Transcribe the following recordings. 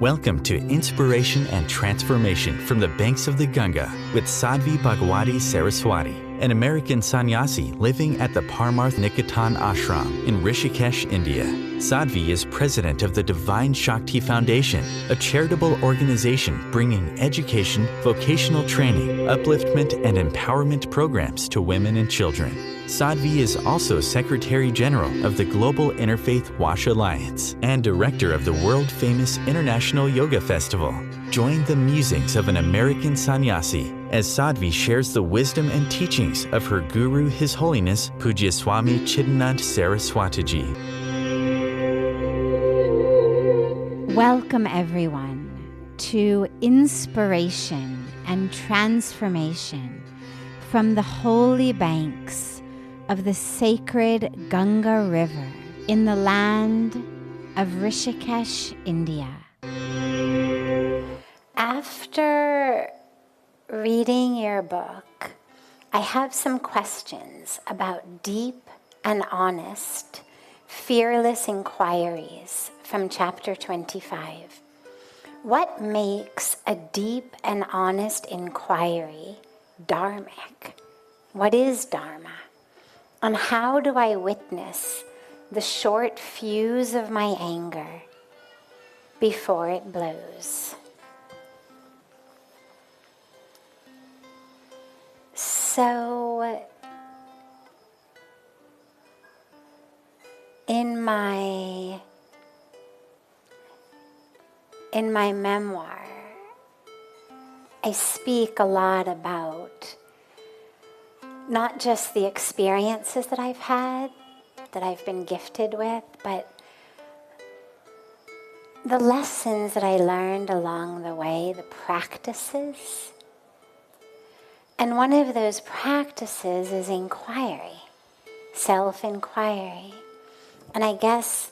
Welcome to Inspiration and Transformation from the Banks of the Ganga with Sadhvi Bhagawati Saraswati, an American sannyasi living at the Parmarth Niketan ashram in Rishikesh, India. Sadhvi is president of the Divine Shakti Foundation, a charitable organization bringing education, vocational training, upliftment, and empowerment programs to women and children. Sadhvi is also Secretary General of the Global Interfaith Wash Alliance and Director of the world-famous International Yoga Festival. Join the musings of an American sannyasi as Sadhvi shares the wisdom and teachings of her guru, His Holiness Pujya Swami Chidanand Saraswatiji. Welcome everyone to Inspiration and Transformation from the holy banks of the sacred Ganga River in the land of Rishikesh, India. After reading your book, I have some questions about deep and honest, fearless inquiries from chapter 25. What makes a deep and honest inquiry dharmic? What is dharma? And how do I witness the short fuse of my anger before it blows? So, in my memoir, I speak a lot about not just the experiences that I've had, that I've been gifted with, but the lessons that I learned along the way, the practices. And one of those practices is inquiry, self-inquiry. And I guess,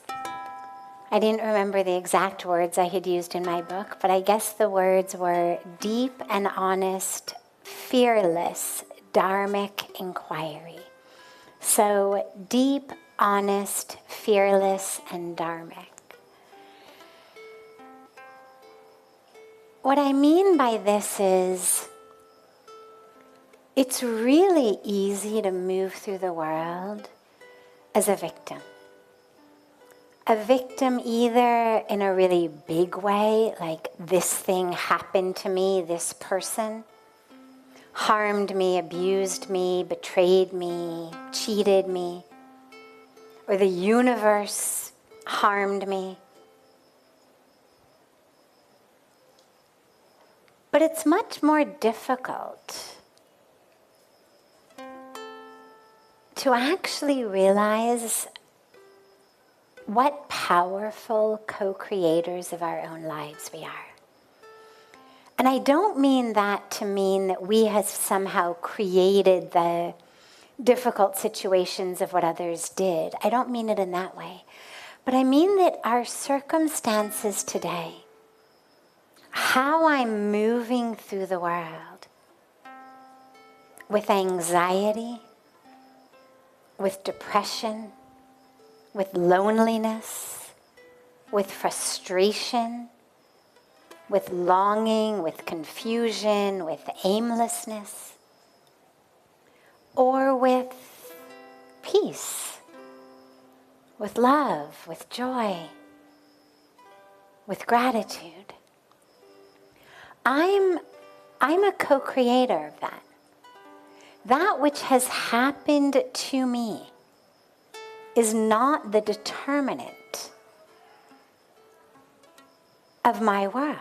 I didn't remember the exact words I had used in my book, but I guess the words were deep and honest, fearless, Dharmic inquiry. So deep, honest, fearless, and Dharmic. What I mean by this is, it's really easy to move through the world as a victim. A victim either in a really big way, like this thing happened to me, this person harmed me, abused me, betrayed me, cheated me, or the universe harmed me. But it's much more difficult to actually realize what powerful co-creators of our own lives we are. And I don't mean that to mean that we have somehow created the difficult situations of what others did. I don't mean it in that way. But I mean that our circumstances today, how I'm moving through the world with anxiety, with depression, with loneliness, with frustration, with longing, with confusion, with aimlessness, or with peace, with love, with joy, with gratitude. I'm a co-creator of that. That which has happened to me is not the determinant of my world.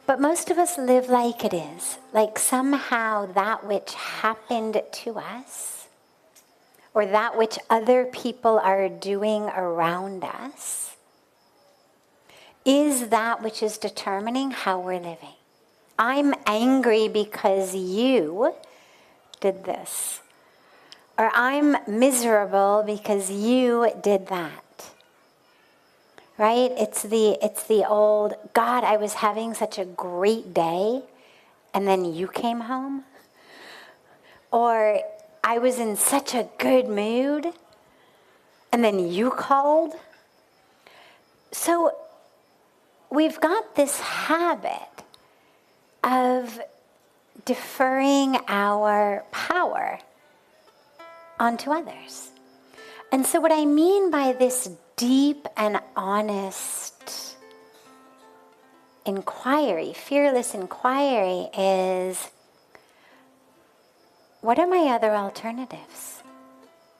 But most of us live like it is, like somehow that which happened to us, or that which other people are doing around us, is that which is determining how we're living. I'm angry because you did this. Or I'm miserable because you did that. Right? It's the old, God, I was having such a great day, and then you came home. Or I was in such a good mood, and then you called. So we've got this habit of deferring our power onto others. And so what I mean by this deep and honest inquiry, fearless inquiry, is what are my other alternatives?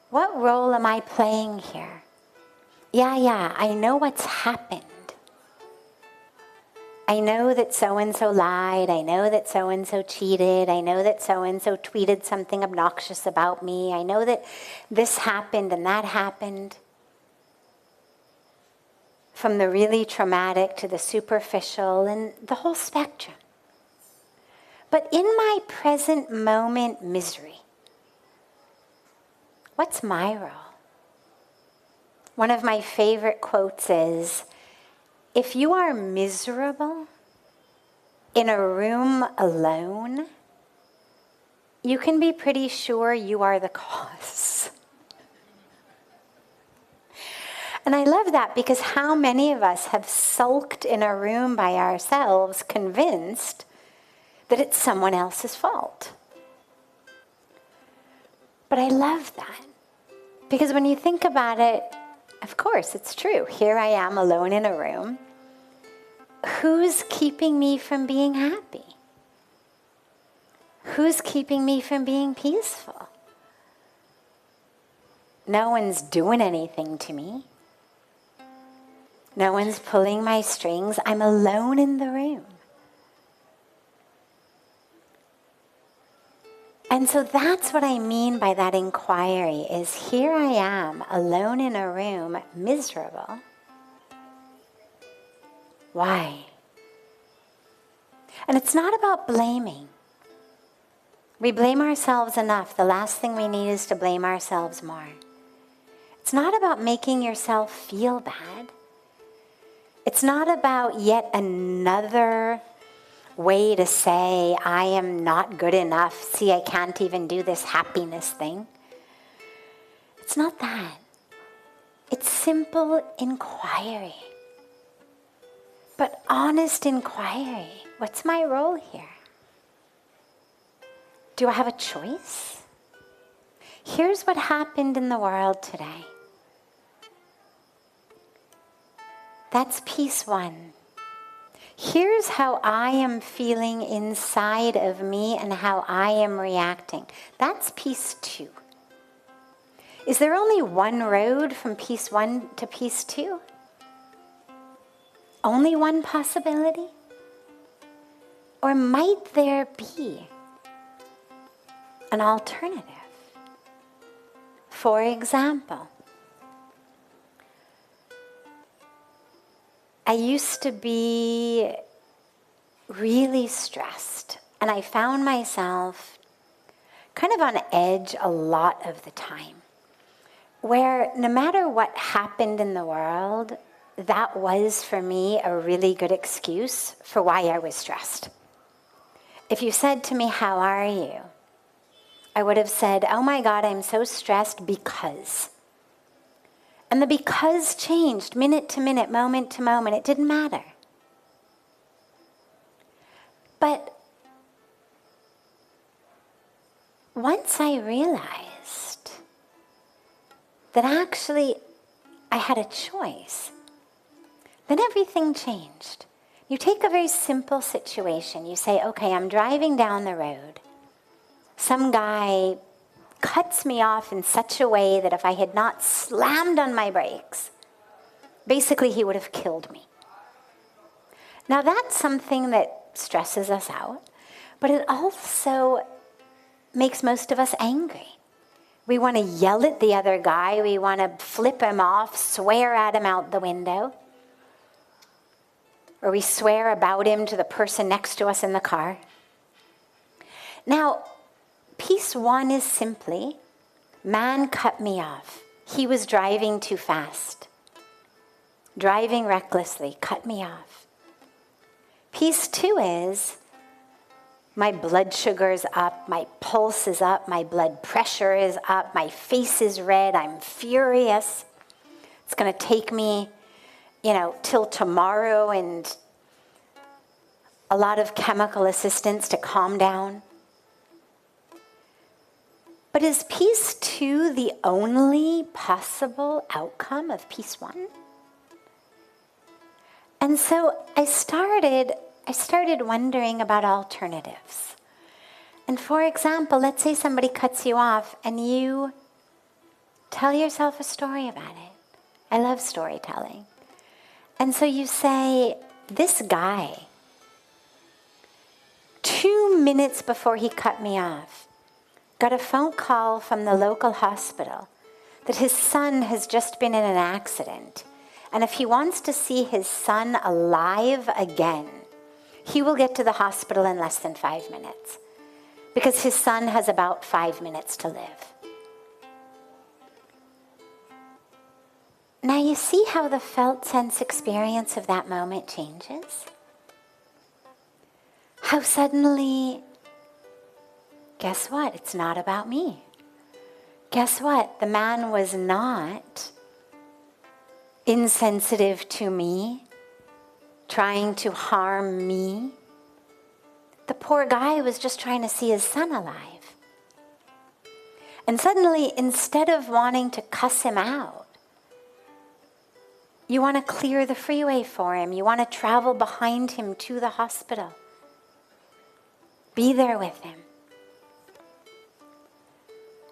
What role am I playing here? Yeah, I know what's happened. I know that so-and-so lied. I know that so-and-so cheated. I know that so-and-so tweeted something obnoxious about me. I know that this happened and that happened. From the really traumatic to the superficial and the whole spectrum. But in my present moment misery, what's my role? One of my favorite quotes is, if you are miserable in a room alone, you can be pretty sure you are the cause. And I love that because how many of us have sulked in a room by ourselves, convinced that it's someone else's fault. But I love that because when you think about it, of course, it's true. Here I am alone in a room. Who's keeping me from being happy? Who's keeping me from being peaceful? No one's doing anything to me. No one's pulling my strings. I'm alone in the room. And so that's what I mean by that inquiry, is here I am, alone in a room, miserable. Why? And it's not about blaming. We blame ourselves enough. The last thing we need is to blame ourselves more. It's not about making yourself feel bad. It's not about yet another way to say, I am not good enough. See, I can't even do this happiness thing. It's not that. It's simple inquiry. But honest inquiry. What's my role here? Do I have a choice? Here's what happened in the world today. That's piece one. Here's how I am feeling inside of me and how I am reacting. That's piece two. Is there only one road from piece one to piece two? Only one possibility? Or might there be an alternative? For example, I used to be really stressed, and I found myself kind of on edge a lot of the time, where no matter what happened in the world, that was for me a really good excuse for why I was stressed. If you said to me, how are you? I would have said, oh my God, I'm so stressed because. And the because changed minute to minute, moment to moment. It didn't matter. But once I realized that actually I had a choice, then everything changed. You take a very simple situation. You say, okay, I'm driving down the road. Some guy cuts me off in such a way that if I had not slammed on my brakes, basically he would have killed me. Now that's something that stresses us out, but it also makes most of us angry. We want to yell at the other guy. We want to flip him off, swear at him out the window. Or we swear about him to the person next to us in the car. Now, piece one is simply, man cut me off. He was driving too fast. Driving recklessly, cut me off. Piece two is, my blood sugar is up, my pulse is up, my blood pressure is up, my face is red, I'm furious. It's going to take me till tomorrow and a lot of chemical assistance to calm down. But is peace 2 the only possible outcome of peace 1? And so I started wondering about alternatives. And for example, let's say somebody cuts you off and you tell yourself a story about it. I love storytelling. And so you say, this guy, 2 minutes before he cut me off, got a phone call from the local hospital that his son has just been in an accident. And if he wants to see his son alive again, he will get to the hospital in less than 5 minutes because his son has about 5 minutes to live. Now you see how the felt sense experience of that moment changes? How suddenly, guess what? It's not about me. Guess what? The man was not insensitive to me, trying to harm me. The poor guy was just trying to see his son alive. And suddenly, instead of wanting to cuss him out, you want to clear the freeway for him. You want to travel behind him to the hospital. Be there with him.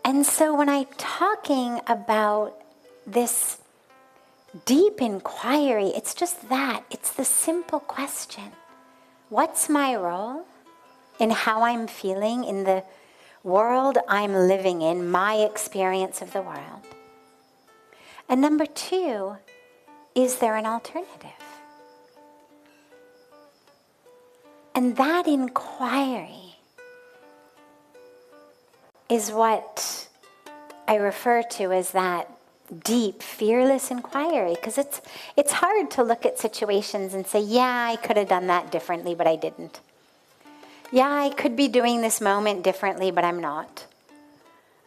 And so when I'm talking about this deep inquiry, it's just that. It's the simple question. What's my role in how I'm feeling in the world I'm living in, my experience of the world? And number 2, is there an alternative? And that inquiry is what I refer to as that deep, fearless inquiry, because it's hard to look at situations and say, yeah, I could have done that differently, but I didn't. Yeah, I could be doing this moment differently, but I'm not.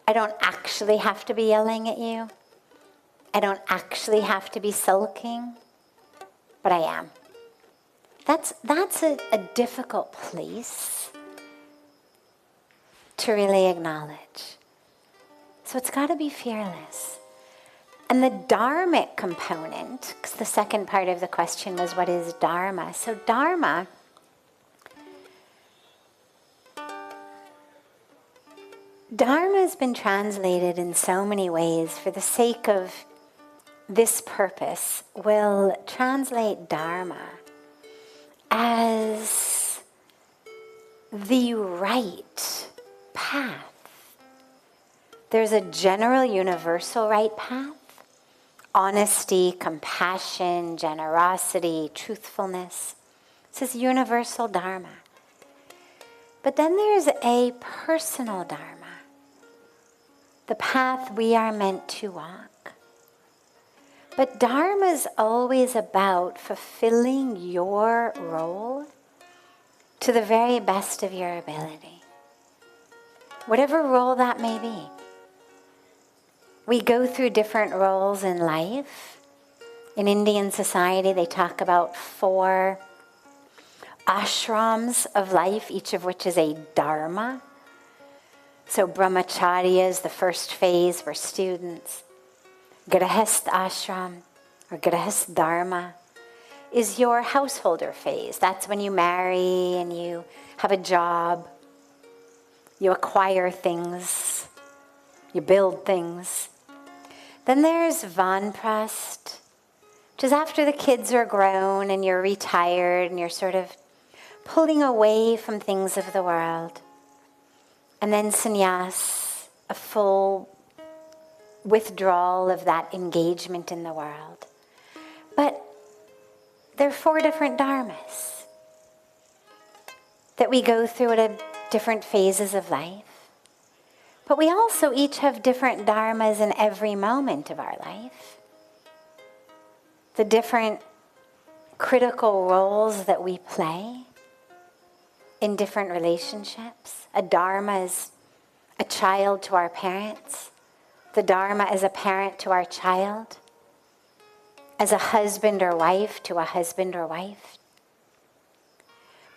I don't actually have to be yelling at you. I don't actually have to be sulking, but I am. That's a difficult place to really acknowledge. So it's got to be fearless. And the Dharmic component, because the second part of the question was, what is Dharma? So Dharma has been translated in so many ways. For the sake of this purpose, we'll translate Dharma as the right path. There's a general universal right path. Honesty, compassion, generosity, truthfulness. This is universal Dharma. But then there's a personal Dharma. The path we are meant to walk. But Dharma is always about fulfilling your role to the very best of your ability. Whatever role that may be. We go through different roles in life. In Indian society, they talk about 4 ashrams of life, each of which is a dharma. So brahmacharya is the first phase for students. Grahast ashram, or grahast dharma, is your householder phase. That's when you marry and you have a job. You acquire things. You build things. Then there's vanprast, which is after the kids are grown and you're retired and you're sort of pulling away from things of the world. And then sannyas, a full withdrawal of that engagement in the world. But there are 4 different dharmas that we go through at different phases of life. But we also each have different dharmas in every moment of our life. The different critical roles that we play in different relationships. A dharma is a child to our parents. The dharma is a parent to our child. As a husband or wife to a husband or wife.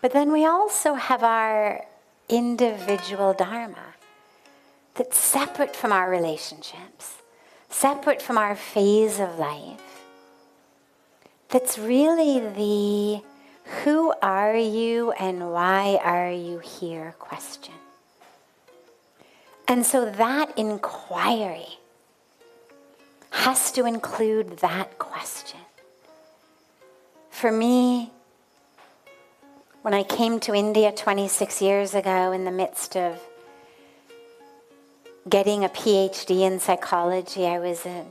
But then we also have our individual Dharma that's separate from our relationships, separate from our phase of life, that's really the who are you and why are you here question. And so that inquiry has to include that question. For me, when I came to India 26 years ago in the midst of getting a PhD in psychology, I was an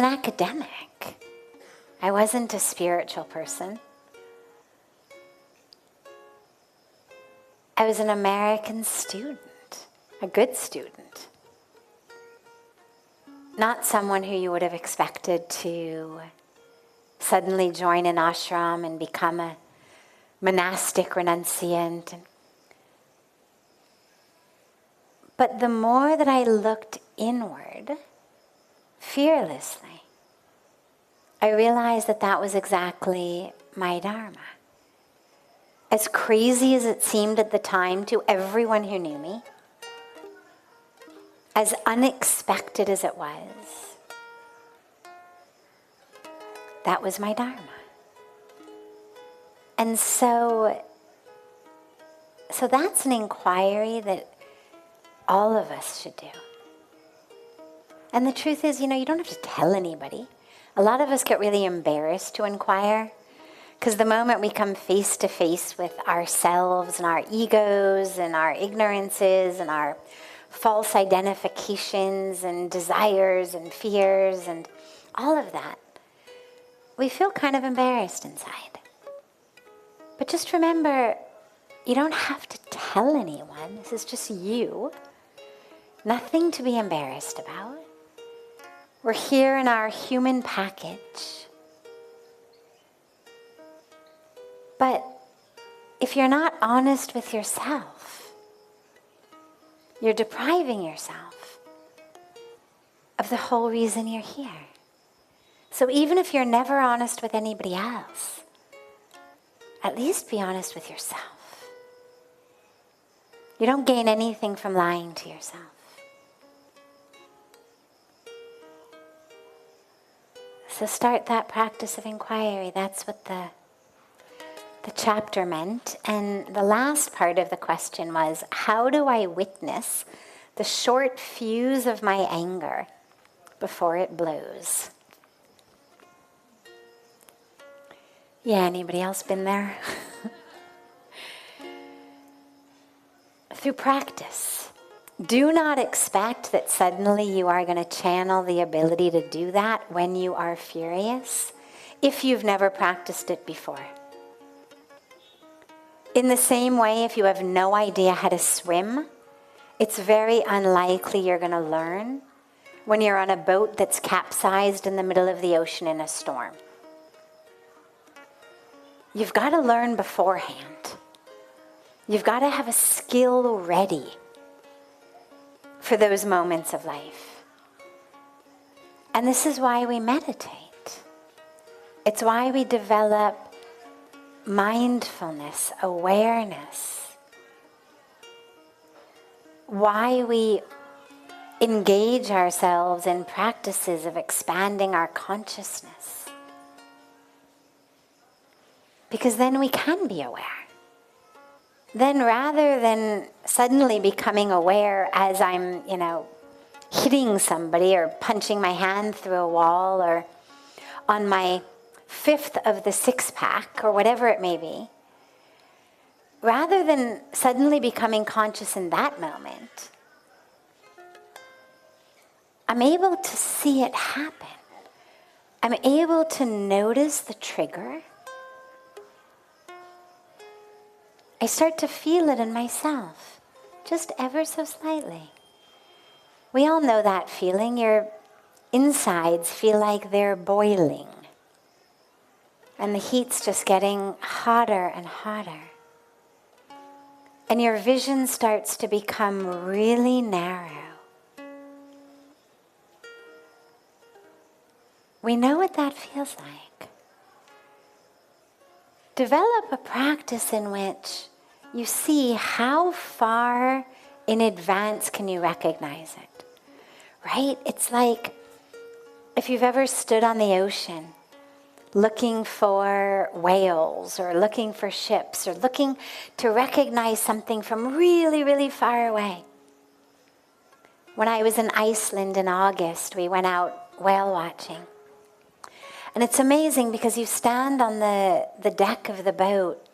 academic. I wasn't a spiritual person. I was an American student, a good student. Not someone who you would have expected to suddenly join an ashram and become a monastic renunciant. But the more that I looked inward, fearlessly, I realized that that was exactly my Dharma. As crazy as it seemed at the time to everyone who knew me, as unexpected as it was, that was my Dharma. And so that's an inquiry that all of us should do. And the truth is, you don't have to tell anybody. A lot of us get really embarrassed to inquire, because the moment we come face to face with ourselves and our egos and our ignorances and our false identifications and desires and fears and all of that, we feel kind of embarrassed inside. But just remember, you don't have to tell anyone. This is just you. Nothing to be embarrassed about. We're here in our human package. But if you're not honest with yourself, you're depriving yourself of the whole reason you're here. So even if you're never honest with anybody else, at least be honest with yourself. You don't gain anything from lying to yourself. So start that practice of inquiry. That's what the chapter meant. And the last part of the question was, how do I witness the short fuse of my anger before it blows? Yeah, anybody else been there? Through practice. Do not expect that suddenly you are going to channel the ability to do that when you are furious if you've never practiced it before. In the same way, if you have no idea how to swim, it's very unlikely you're going to learn when you're on a boat that's capsized in the middle of the ocean in a storm. You've got to learn beforehand. You've got to have a skill ready for those moments of life. And this is why we meditate. It's why we develop mindfulness, awareness. Why we engage ourselves in practices of expanding our consciousness. Because then we can be aware. Then rather than suddenly becoming aware as I'm, hitting somebody or punching my hand through a wall or on my 5th of the 6-pack or whatever it may be, rather than suddenly becoming conscious in that moment, I'm able to see it happen. I'm able to notice the trigger. I start to feel it in myself, just ever so slightly. We all know that feeling. Your insides feel like they're boiling. And the heat's just getting hotter and hotter. And your vision starts to become really narrow. We know what that feels like. develop a practice in which you see how far in advance can you recognize it, right? It's like if you've ever stood on the ocean looking for whales or looking for ships or looking to recognize something from really, really far away. When I was in Iceland in August, we went out whale watching. And it's amazing because you stand on the deck of the boat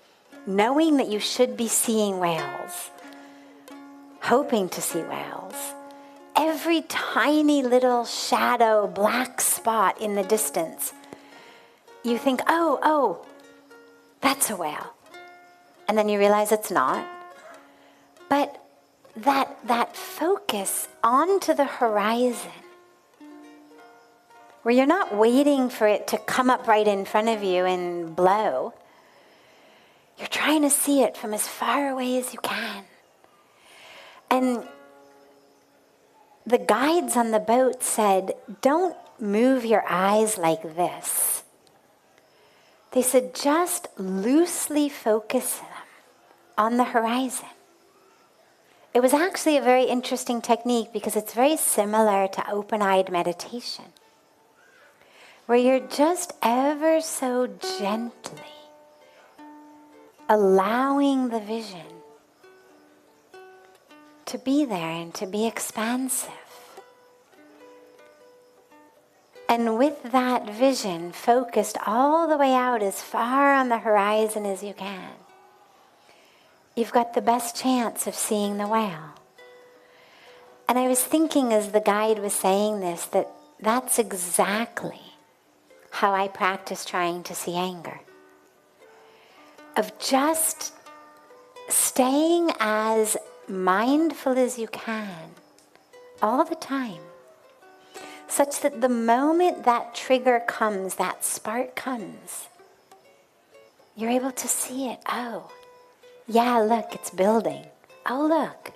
knowing that you should be seeing whales, hoping to see whales. Every tiny little shadow, black spot in the distance, you think, oh, that's a whale. And then you realize it's not. But that focus onto the horizon, where you're not waiting for it to come up right in front of you and blow. You're trying to see it from as far away as you can. And the guides on the boat said, don't move your eyes like this. They said, just loosely focus them on the horizon. It was actually a very interesting technique because it's very similar to open-eyed meditation, where you're just ever so gently allowing the vision to be there and to be expansive. And with that vision focused all the way out as far on the horizon as you can, you've got the best chance of seeing the whale. And I was thinking as the guide was saying this, that that's exactly how I practice trying to see anger. Of just staying as mindful as you can all the time, such that the moment that trigger comes, that spark comes, you're able to see it. Oh, yeah, look, it's building. Oh, look.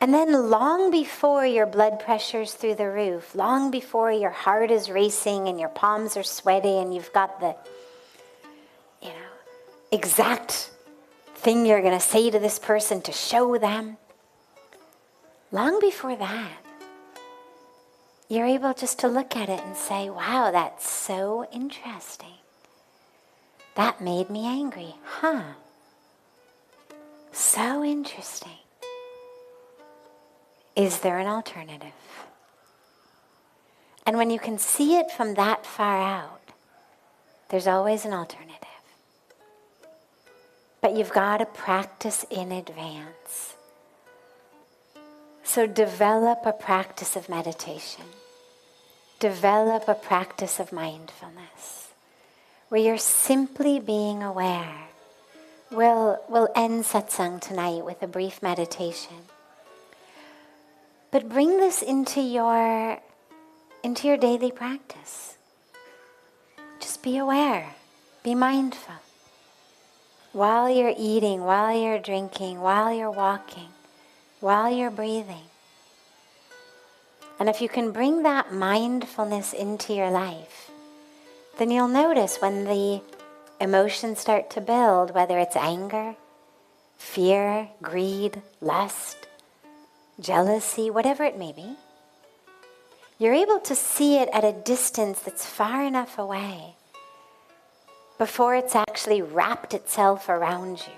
And then long before your blood pressure's through the roof, long before your heart is racing and your palms are sweaty and you've got the, exact thing you're going to say to this person to show them, long before that, you're able just to look at it and say, wow, that's so interesting. That made me angry. Huh. So interesting. Is there an alternative? And when you can see it from that far out, there's always an alternative. But you've got to practice in advance. So develop a practice of meditation. Develop a practice of mindfulness, where you're simply being aware. We'll end Satsang tonight with a brief meditation. But bring this into your daily practice. Just be aware, be mindful. While you're eating, while you're drinking, while you're walking, while you're breathing. And if you can bring that mindfulness into your life, then you'll notice when the emotions start to build, whether it's anger, fear, greed, lust, jealousy, whatever it may be, you're able to see it at a distance that's far enough away before it's actually wrapped itself around you.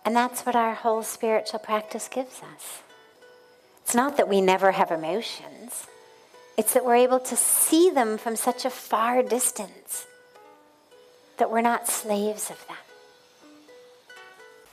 And that's what our whole spiritual practice gives us. It's not that we never have emotions. It's that we're able to see them from such a far distance that we're not slaves of them.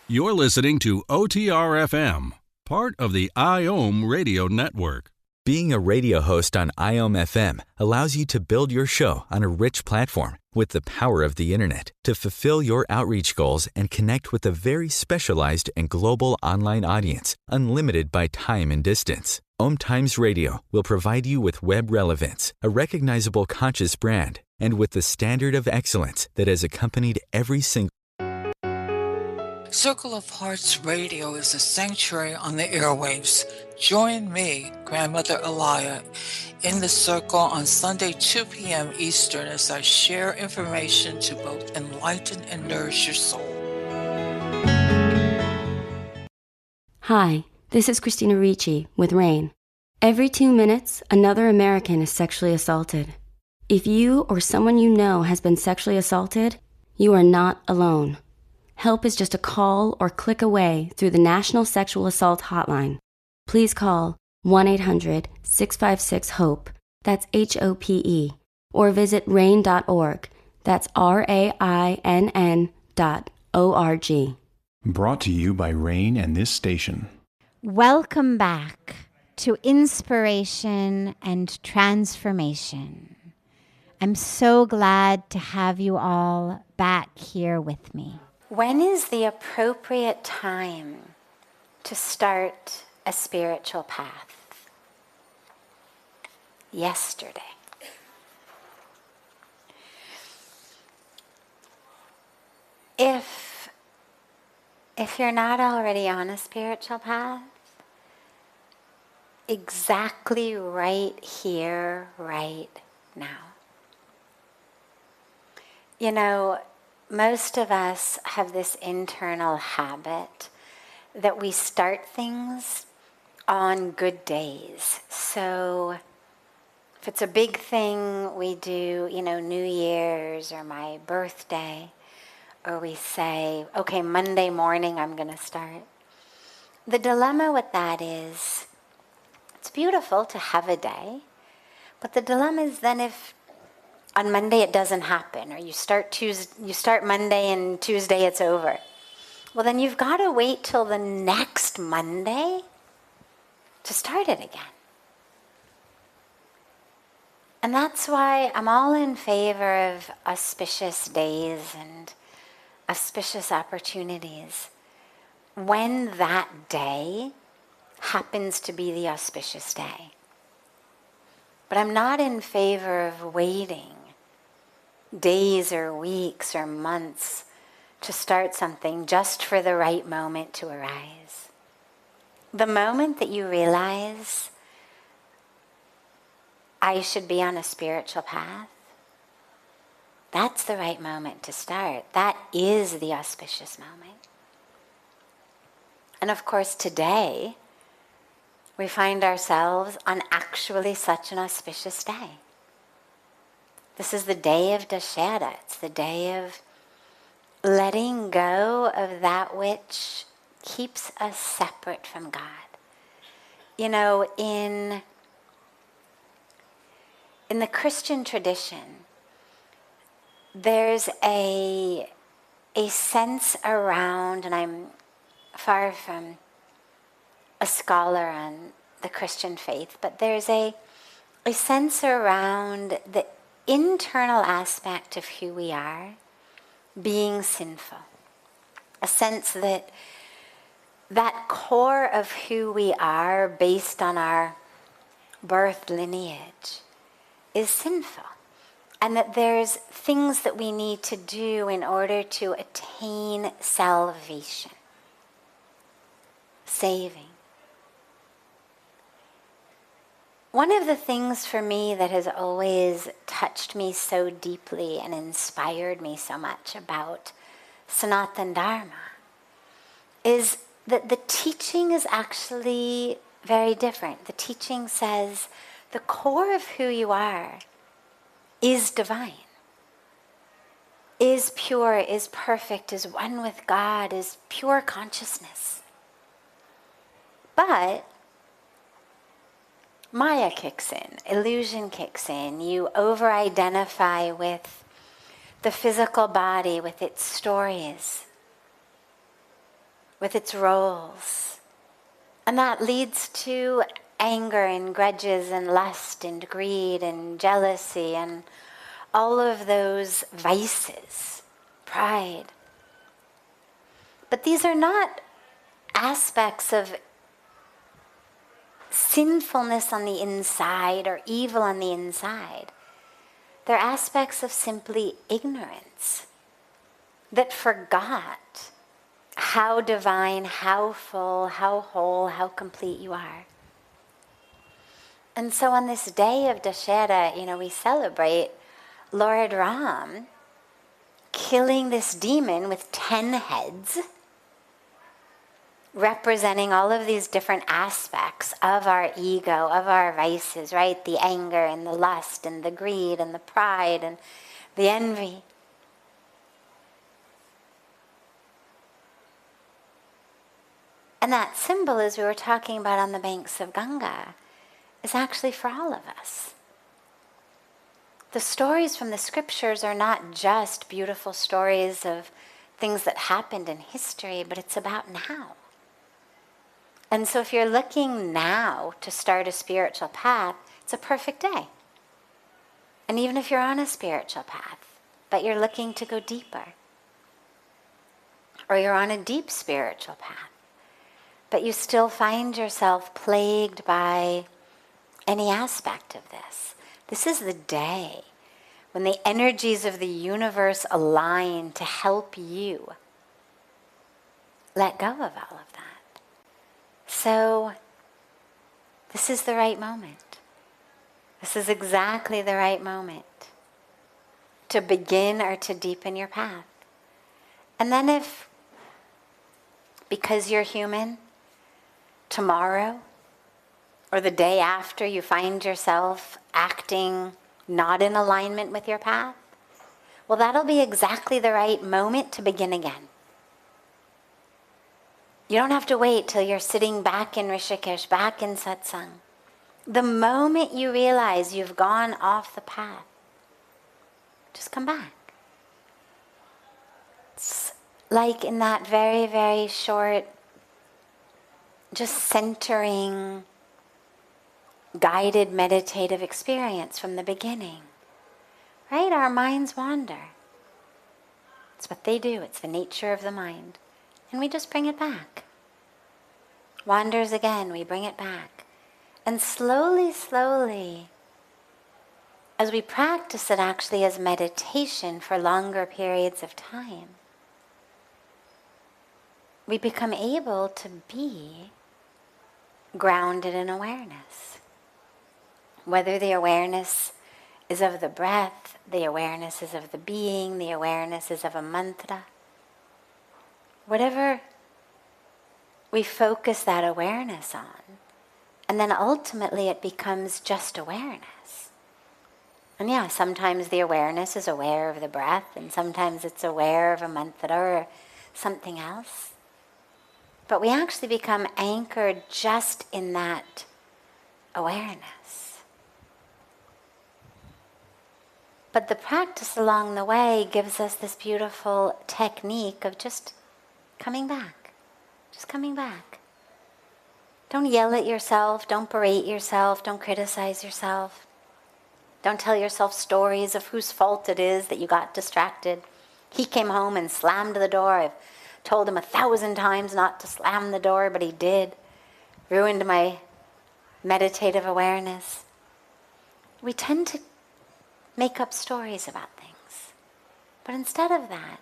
You're listening to OTR-FM, part of the IOM radio network. Being a radio host on IOM FM allows you to build your show on a rich platform with the power of the internet to fulfill your outreach goals and connect with a very specialized and global online audience, unlimited by time and distance. Om Times Radio will provide you with web relevance, a recognizable conscious brand, and with the standard of excellence that has accompanied every single Circle of Hearts Radio is a sanctuary on the airwaves. Join me, Grandmother Elia, in the circle on Sunday, 2 p.m. Eastern, as I share information to both enlighten and nourish your soul. Hi, this is Christina Ricci with RAIN. Every 2 minutes, another American is sexually assaulted. If you or someone you know has been sexually assaulted, you are not alone. Help is just a call or click away through the National Sexual Assault Hotline. Please call 1-800-656-HOPE, that's HOPE, or visit rain.org, that's RAINN.org. Brought to you by RAIN and this station. Welcome back to Inspiration and Transformation. I'm so glad to have you all back here with me. When is the appropriate time to start a spiritual path? Yesterday. If you're not already on a spiritual path, exactly right here, right now. You know, most of us have this internal habit that we start things on good days. So if it's a big thing we do, New Year's or my birthday, or we say, okay, Monday morning I'm going to start. The dilemma with that is, it's beautiful to have a day, but the dilemma is then if on Monday it doesn't happen, or you start Monday and Tuesday it's over. Well, then you've got to wait till the next Monday to start it again. And that's why I'm all in favor of auspicious days and auspicious opportunities when that day happens to be the auspicious day. But I'm not in favor of waiting days or weeks or months to start something just for the right moment to arise. The moment that you realize I should be on a spiritual path, that's the right moment to start. That is the auspicious moment. And of course, today, we find ourselves on actually such an auspicious day. This is the day of Dashera. It's the day of letting go of that which keeps us separate from God. In the Christian tradition, there's a sense around, and I'm far from a scholar on the Christian faith, but there's a sense around the internal aspect of who we are being sinful. A sense that core of who we are based on our birth lineage is sinful. And that there's things that we need to do in order to attain salvation, saving. One of the things for me that has always touched me so deeply and inspired me so much about Sanatana Dharma is that the teaching is actually very different. The teaching says the core of who you are is divine, is pure, is perfect, is one with God, is pure consciousness. But Maya kicks in, illusion kicks in. You over-identify with the physical body, with its stories, with its roles. And that leads to anger and grudges and lust and greed and jealousy and all of those vices, pride. But these are not aspects of sinfulness on the inside or evil on the inside. They're aspects of simply ignorance that forgot how divine, how full, how whole, how complete you are. And so on this day of Dashera, we celebrate Lord Ram killing this demon with 10 heads, representing all of these different aspects of our ego, of our vices, right? The anger and the lust and the greed and the pride and the envy. And that symbol, as we were talking about on the banks of Ganga, is actually for all of us. The stories from the scriptures are not just beautiful stories of things that happened in history, but it's about now. And so if you're looking now to start a spiritual path, it's a perfect day. And even if you're on a spiritual path, but you're looking to go deeper, or you're on a deep spiritual path, but you still find yourself plagued by any aspect of this, this is the day when the energies of the universe align to help you let go of all of that. So this is the right moment. This is exactly the right moment to begin or to deepen your path. And then if, because you're human, tomorrow or the day after you find yourself acting not in alignment with your path, well, that'll be exactly the right moment to begin again. You don't have to wait till you're sitting back in Rishikesh, back in Satsang. The moment you realize you've gone off the path, just come back. It's like in that very, very short, just centering, guided meditative experience from the beginning. Right? Our minds wander. It's what they do. It's the nature of the mind. And we just bring it back. Wanders again, we bring it back. And slowly, slowly, as we practice it actually as meditation for longer periods of time, we become able to be grounded in awareness. Whether the awareness is of the breath, the awareness is of the being, the awareness is of a mantra. Whatever we focus that awareness on, and then ultimately it becomes just awareness. And yeah, sometimes the awareness is aware of the breath, and sometimes it's aware of a mantra or something else. But we actually become anchored just in that awareness. But the practice along the way gives us this beautiful technique of just coming back. Just coming back. Don't yell at yourself, don't berate yourself, don't criticize yourself. Don't tell yourself stories of whose fault it is that you got distracted. He came home and slammed the door. I've told him 1,000 times not to slam the door, but he did. Ruined my meditative awareness. We tend to make up stories about things. But instead of that,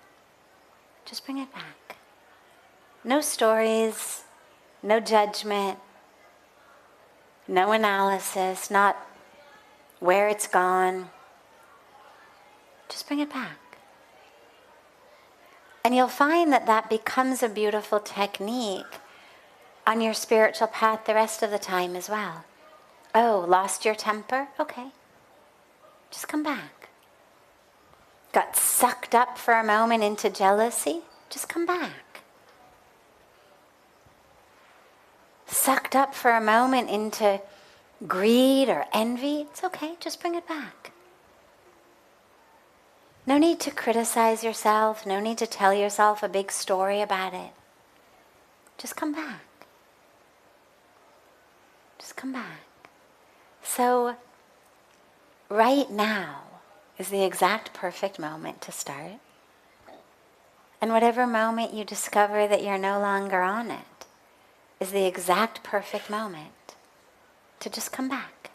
just bring it back. No stories, no judgment, no analysis, not where it's gone. Just bring it back. And you'll find that that becomes a beautiful technique on your spiritual path the rest of the time as well. Oh, lost your temper? Okay. Just come back. Got sucked up for a moment into jealousy? Just come back. Sucked up for a moment into greed or envy? It's okay, just bring it back. No need to criticize yourself, no need to tell yourself a big story about it. Just come back. Just come back. So, right now is the exact perfect moment to start. And whatever moment you discover that you're no longer on it, is the exact perfect moment to just come back.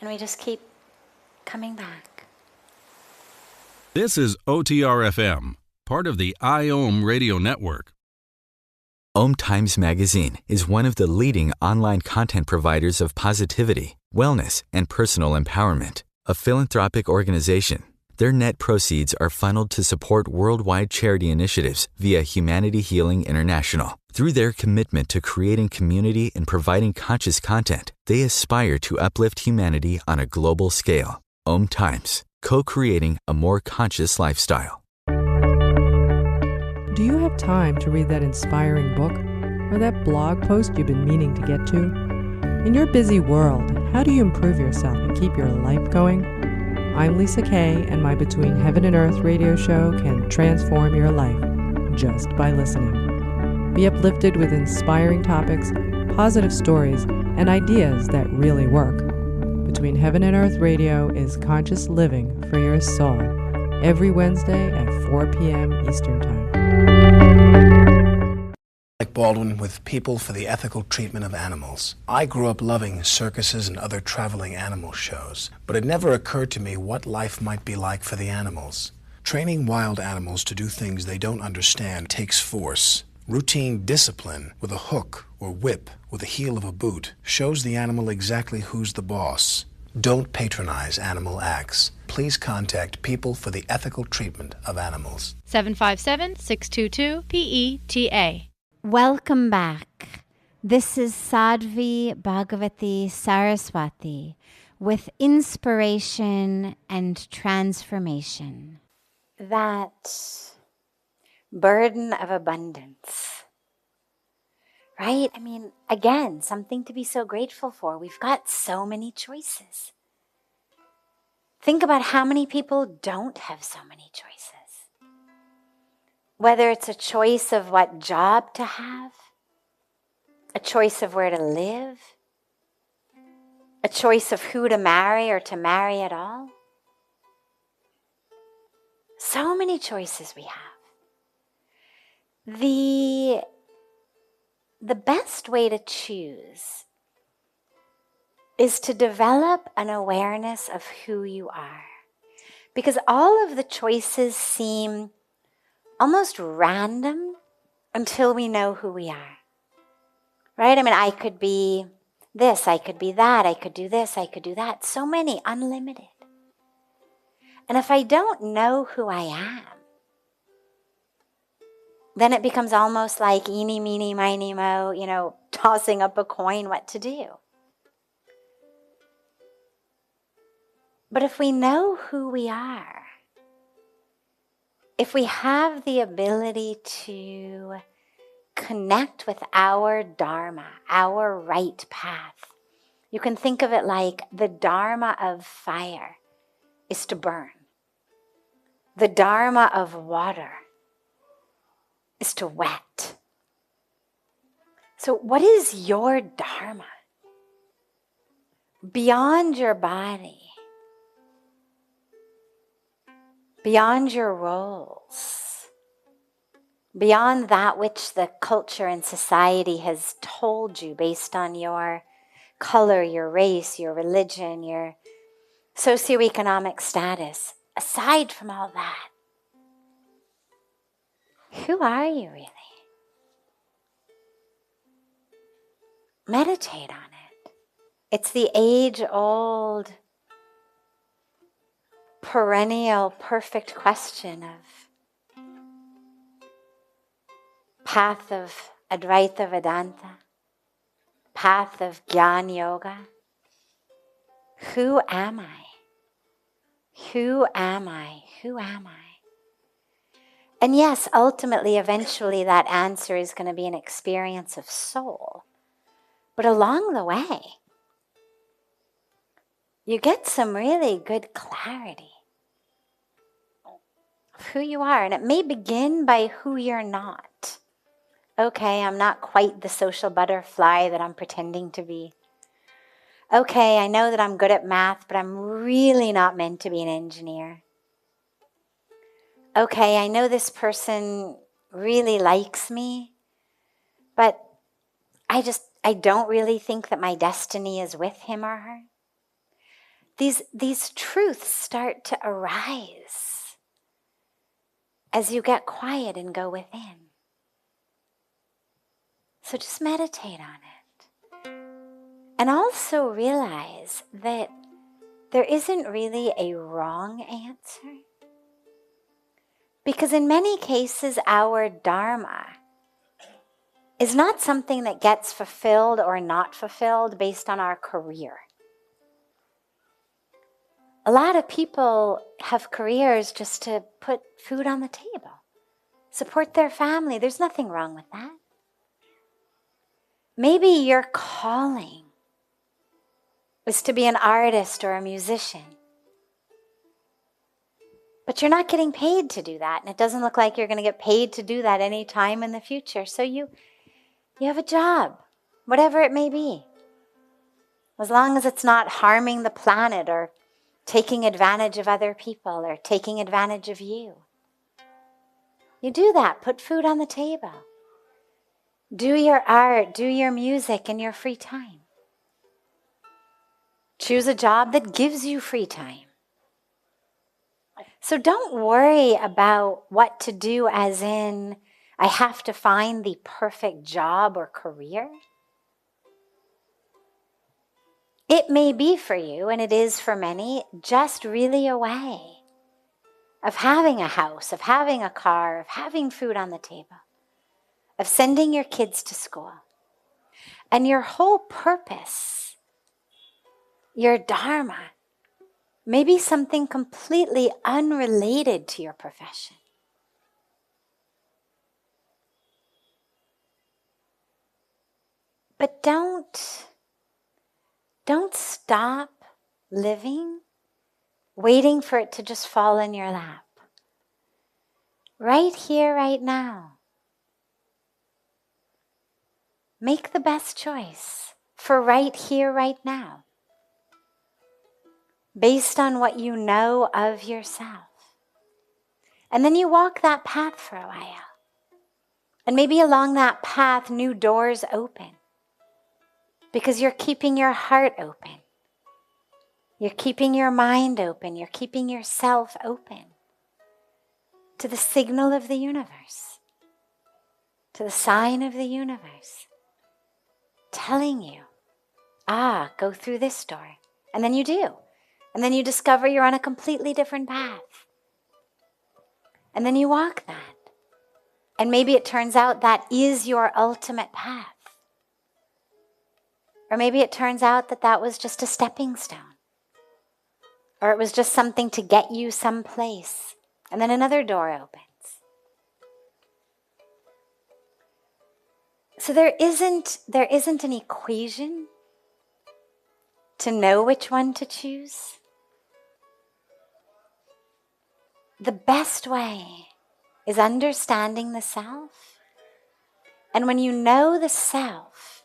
And we just keep coming back. This is OTR-FM, part of the IOM radio network. Om Times Magazine is one of the leading online content providers of positivity, wellness, and personal empowerment. A philanthropic organization, their net proceeds are funneled to support worldwide charity initiatives via Humanity Healing International. Through their commitment to creating community and providing conscious content, they aspire to uplift humanity on a global scale. Om Times, co-creating a more conscious lifestyle. Do you have time to read that inspiring book or that blog post you've been meaning to get to? In your busy world, how do you improve yourself and keep your life going? I'm Lisa Kay, and my Between Heaven and Earth radio show can transform your life just by listening. Be uplifted with inspiring topics, positive stories, and ideas that really work. Between Heaven and Earth radio is conscious living for your soul, every Wednesday at 4 p.m. Eastern Time. Like Baldwin with People for the Ethical Treatment of Animals. I grew up loving circuses and other traveling animal shows, but it never occurred to me what life might be like for the animals. Training wild animals to do things they don't understand takes force. Routine discipline with a hook or whip with the heel of a boot shows the animal exactly who's the boss. Don't patronize animal acts. Please contact People for the Ethical Treatment of Animals. 757-622-PETA. Welcome back. This is Sadhvi Bhagawati Saraswati with Inspiration and Transformation. That burden of abundance, right? I mean, again, something to be so grateful for. We've got so many choices. Think about how many people don't have so many choices. Whether it's a choice of what job to have, a choice of where to live, a choice of who to marry or to marry at all. So many choices we have. The best way to choose is to develop an awareness of who you are. Because all of the choices seem almost random until we know who we are. Right? I mean, I could be this, I could be that, I could do this, I could do that. So many, unlimited. And if I don't know who I am, then it becomes almost like eeny, meeny, miny, mo, tossing up a coin what to do. But if we know who we are, if we have the ability to connect with our Dharma, our right path, you can think of it like the Dharma of fire is to burn. The Dharma of water is to wet. So what is your Dharma? Beyond your body, beyond your roles, beyond that which the culture and society has told you based on your color, your race, your religion, your socioeconomic status, aside from all that, who are you really? Meditate on it. It's the age-old, perennial, perfect question of path of Advaita Vedanta, path of Jnana Yoga. Who am I? Who am I? Who am I? And yes, ultimately, eventually, that answer is going to be an experience of soul. But along the way, you get some really good clarity of who you are. And it may begin by who you're not. Okay, I'm not quite the social butterfly that I'm pretending to be. Okay, I know that I'm good at math, but I'm really not meant to be an engineer. Okay, I know this person really likes me, but I don't really think that my destiny is with him or her. These truths start to arise as you get quiet and go within. So just meditate on it. And also realize that there isn't really a wrong answer. Because in many cases, our dharma is not something that gets fulfilled or not fulfilled based on our career. A lot of people have careers just to put food on the table, support their family. There's nothing wrong with that. Maybe your calling is to be an artist or a musician, but you're not getting paid to do that, and it doesn't look like you're going to get paid to do that any time in the future. So you have a job, whatever it may be, as long as it's not harming the planet or taking advantage of other people or taking advantage of you. You do that. Put food on the table. Do your art, do your music in your free time. Choose a job that gives you free time. So don't worry about what to do as in, I have to find the perfect job or career. It may be for you, and it is for many, just really a way of having a house, of having a car, of having food on the table, of sending your kids to school. And your whole purpose, your dharma, may be something completely unrelated to your profession. But don't stop living, waiting for it to just fall in your lap. Right here, right now. Make the best choice for right here, right now, based on what you know of yourself. And then you walk that path for a while. And maybe along that path, new doors open. Because you're keeping your heart open. You're keeping your mind open. You're keeping yourself open to the signal of the universe, to the sign of the universe, telling you, go through this door. And then you do. And then you discover you're on a completely different path. And then you walk that. And maybe it turns out that is your ultimate path. Or maybe it turns out that that was just a stepping stone. Or it was just something to get you someplace. And then another door opens. So there isn't an equation to know which one to choose. The best way is understanding the self. And when you know the self,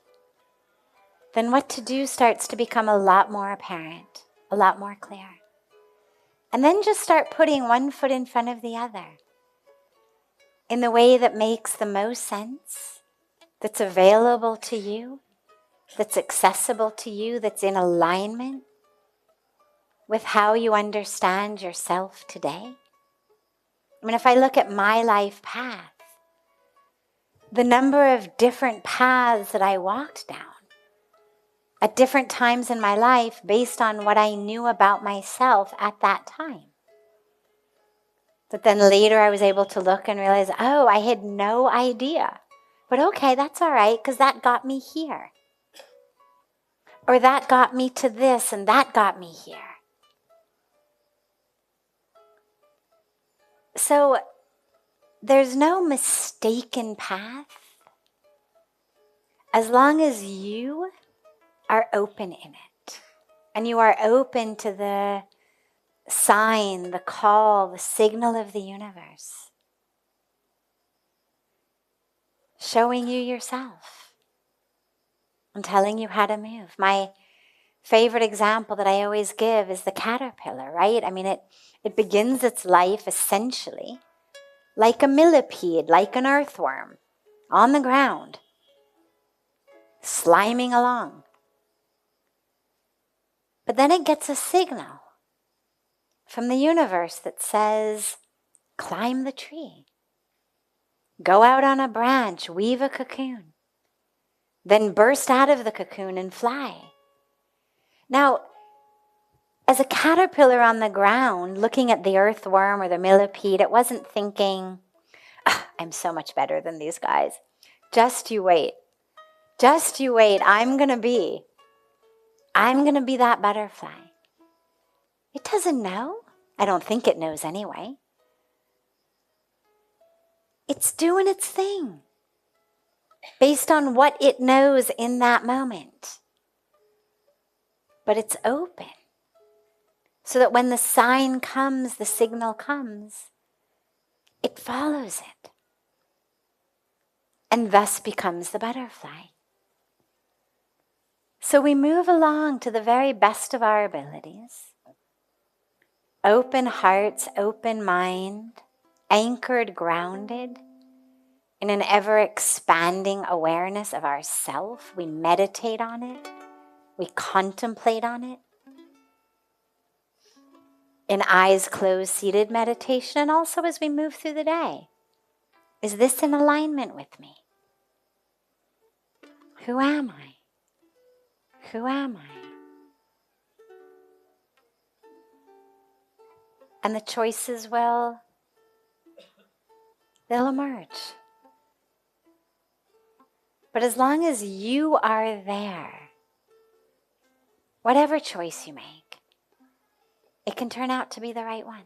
then what to do starts to become a lot more apparent, a lot more clear. And then just start putting one foot in front of the other in the way that makes the most sense, that's available to you, that's accessible to you, that's in alignment with how you understand yourself today. I mean, if I look at my life path, the number of different paths that I walked down at different times in my life based on what I knew about myself at that time. But then later I was able to look and realize, I had no idea. But okay, that's all right, because that got me here. Or that got me to this, and that got me here. So there's no mistaken path as long as you are open in it. And you are open to the sign, the call, the signal of the universe. Showing you yourself and telling you how to move. My favorite example that I always give is the caterpillar, right? I mean, it begins its life essentially like a millipede, like an earthworm, on the ground, sliming along. But then it gets a signal from the universe that says, climb the tree. Go out on a branch, weave a cocoon. then burst out of the cocoon and fly. Now, as a caterpillar on the ground, looking at the earthworm or the millipede, it wasn't thinking, I'm so much better than these guys. Just you wait. Just you wait. I'm going to be that butterfly. It doesn't know. I don't think it knows anyway. It's doing its thing based on what it knows in that moment. But it's open so that when the sign comes, the signal comes, it follows it and thus becomes the butterfly. So we move along to the very best of our abilities. Open hearts, open mind, anchored, grounded in an ever-expanding awareness of ourself. We meditate on it. We contemplate on it. In eyes closed, seated meditation, and also as we move through the day. Is this in alignment with me? Who am I? Who am I? And the choices they'll emerge. But as long as you are there, whatever choice you make, it can turn out to be the right one.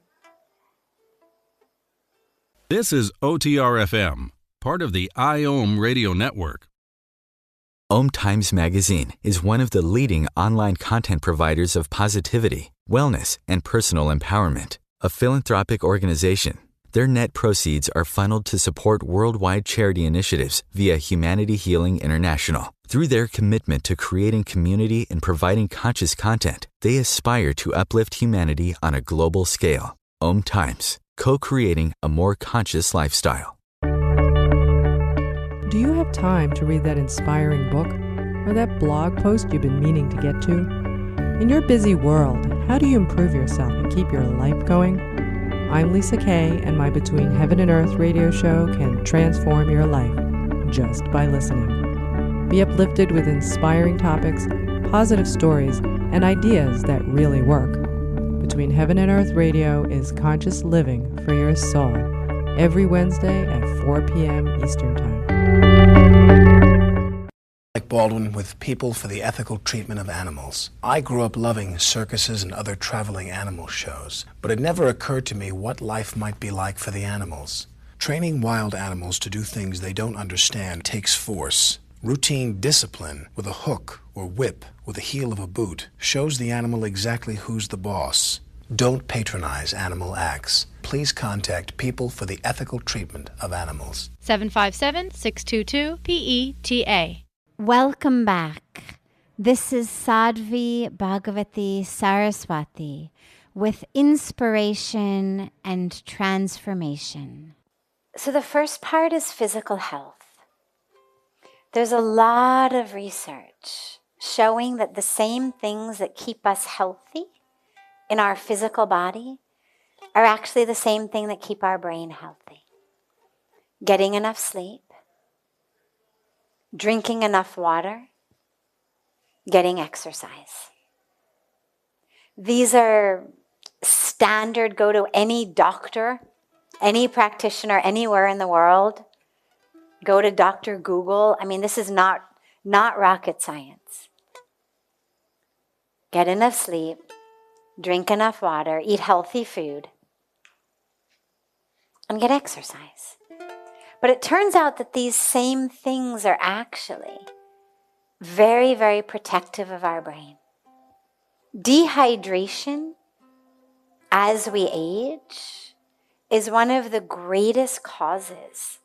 This is OTR-FM, part of the IOM radio network. Om Times Magazine is one of the leading online content providers of positivity, wellness, and personal empowerment. A philanthropic organization, their net proceeds are funneled to support worldwide charity initiatives via Humanity Healing International. Through their commitment to creating community and providing conscious content, they aspire to uplift humanity on a global scale. Om Times, co-creating a more conscious lifestyle. Do you have time to read that inspiring book or that blog post you've been meaning to get to? In your busy world, how do you improve yourself and keep your life going? I'm Lisa Kay, and my Between Heaven and Earth radio show can transform your life just by listening. Be uplifted with inspiring topics, positive stories, and ideas that really work. Between Heaven and Earth radio is conscious living for your soul, every Wednesday at 4 p.m. Eastern Time. Like Baldwin with People for the Ethical Treatment of Animals. I grew up loving circuses and other traveling animal shows, but it never occurred to me what life might be like for the animals. Training wild animals to do things they don't understand takes force. Routine discipline with a hook or whip with the heel of a boot shows the animal exactly who's the boss. Don't patronize animal acts. Please contact People for the Ethical Treatment of Animals. 757-622-PETA. Welcome back. This is Sadhvi Bhagawati Saraswati with inspiration and transformation. So the first part is physical health. There's a lot of research showing that the same things that keep us healthy in our physical body are actually the same thing that keep our brain healthy. Getting enough sleep, drinking enough water, getting exercise. These are standard, go to any doctor, any practitioner anywhere in the world, go to Dr. Google. I mean, this is not rocket science. Get enough sleep, drink enough water, eat healthy food, and get exercise. But it turns out that these same things are actually very, very protective of our brain. Dehydration, as we age, is one of the greatest causes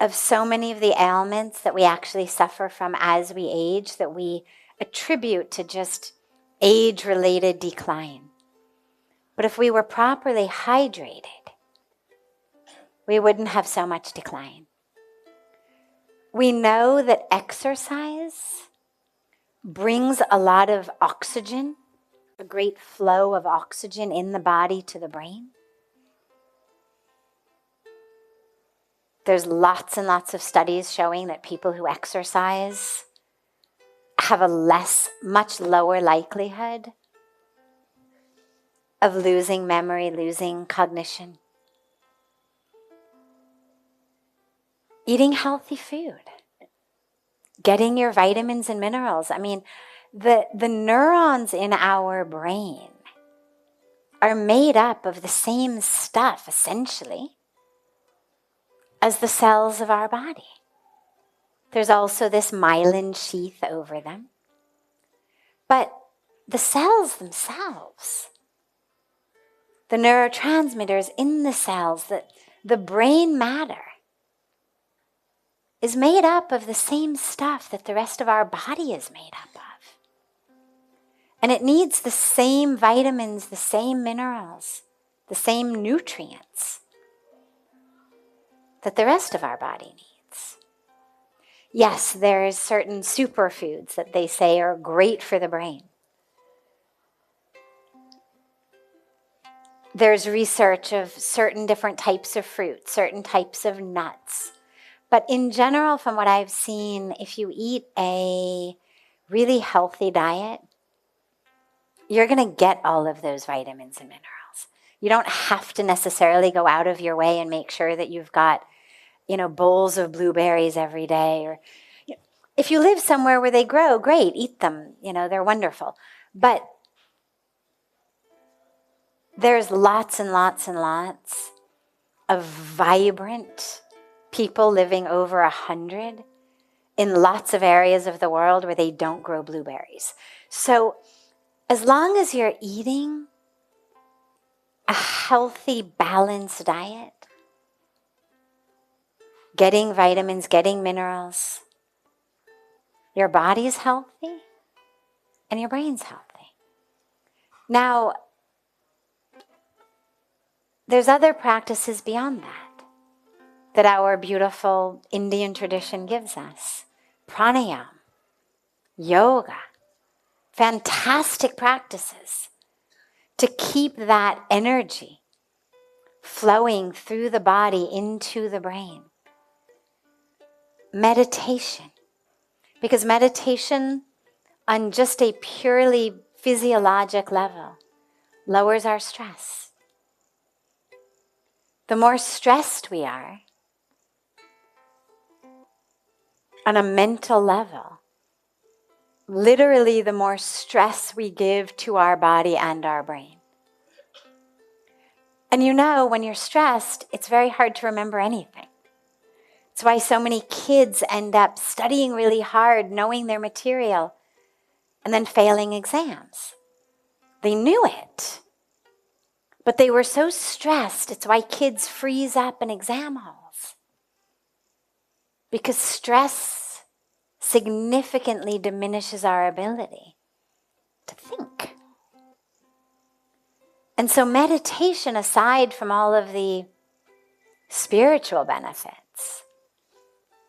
of so many of the ailments that we actually suffer from as we age, that we attribute to just age-related decline. But if we were properly hydrated, we wouldn't have so much decline. We know that exercise brings a lot of oxygen, a great flow of oxygen in the body to the brain. There's lots and lots of studies showing that people who exercise have a much lower likelihood of losing memory, losing cognition. Eating healthy food, getting your vitamins and minerals. I mean, the neurons in our brain are made up of the same stuff, essentially, as the cells of our body. There's also this myelin sheath over them. But the cells themselves, the neurotransmitters in the cells, the brain matter, is made up of the same stuff that the rest of our body is made up of. And it needs the same vitamins, the same minerals, the same nutrients that the rest of our body needs. Yes, there's certain superfoods that they say are great for the brain. There's research of certain different types of fruit, certain types of nuts. But in general, from what I've seen, if you eat a really healthy diet, you're going to get all of those vitamins and minerals. You don't have to necessarily go out of your way and make sure that you've got, bowls of blueberries every day. Or if you live somewhere where they grow, great, eat them. They're wonderful. But there's lots and lots and lots of vibrant people living over 100 in lots of areas of the world where they don't grow blueberries. So as long as you're eating a healthy, balanced diet, getting vitamins, getting minerals, your body's healthy and your brain's healthy. Now, there's other practices beyond that our beautiful Indian tradition gives us. Pranayama, yoga, fantastic practices to keep that energy flowing through the body into the brain. Meditation, because meditation on just a purely physiologic level lowers our stress. The more stressed we are on a mental level, literally the more stress we give to our body and our brain. And when you're stressed, it's very hard to remember anything. It's why so many kids end up studying really hard, knowing their material, and then failing exams. They knew it, but they were so stressed. It's why kids freeze up in exam halls. Because stress significantly diminishes our ability to think. And so meditation, aside from all of the spiritual benefits,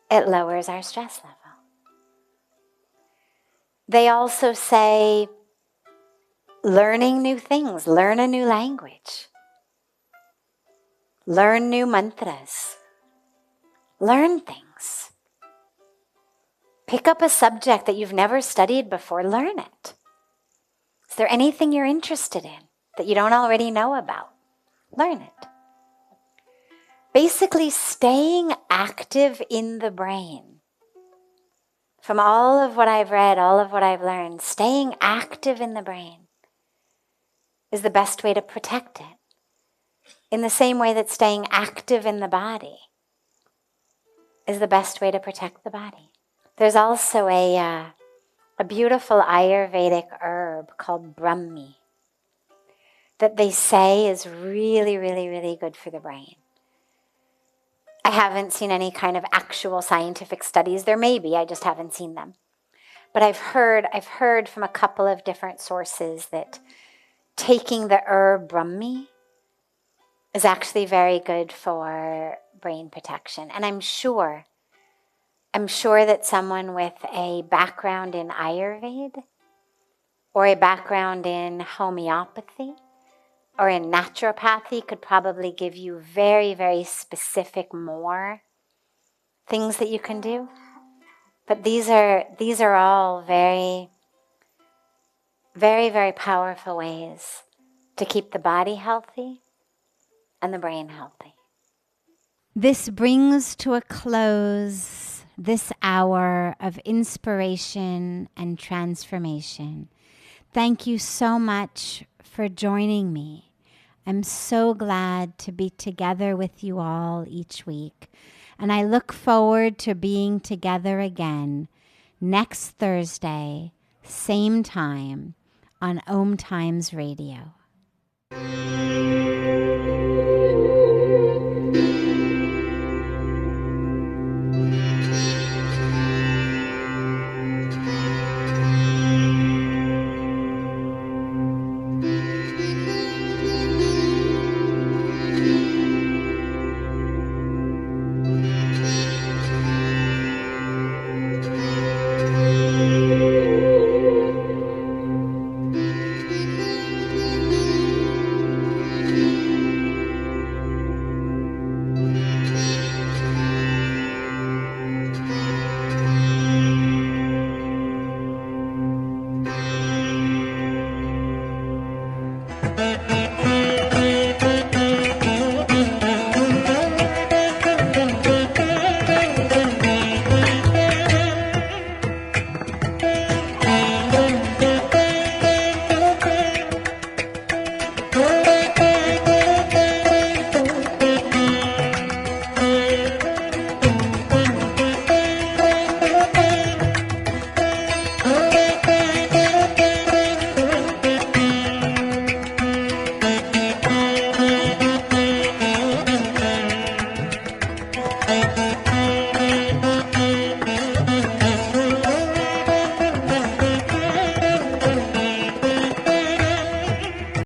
it lowers our stress level. They also say learning new things, learn a new language, learn new mantras, learn things. Pick up a subject that you've never studied before, learn it. Is there anything you're interested in that you don't already know about? Learn it. Basically, staying active in the brain. From all of what I've read, all of what I've learned, staying active in the brain is the best way to protect it. In the same way that staying active in the body is the best way to protect the body. There's also a beautiful Ayurvedic herb called Brahmi that they say is really, really, really good for the brain. I haven't seen any kind of actual scientific studies. There may be, I just haven't seen them. But I've heard from a couple of different sources that taking the herb Brahmi is actually very good for brain protection. And I'm sure that someone with a background in Ayurveda or a background in homeopathy or in naturopathy could probably give you very, very specific more things that you can do. But these are all very, very, very powerful ways to keep the body healthy and the brain healthy. This brings to a close this hour of inspiration and transformation. Thank you so much for joining me. I'm so glad to be together with you all each week, and I look forward to being together again next Thursday, same time, on Om Times Radio.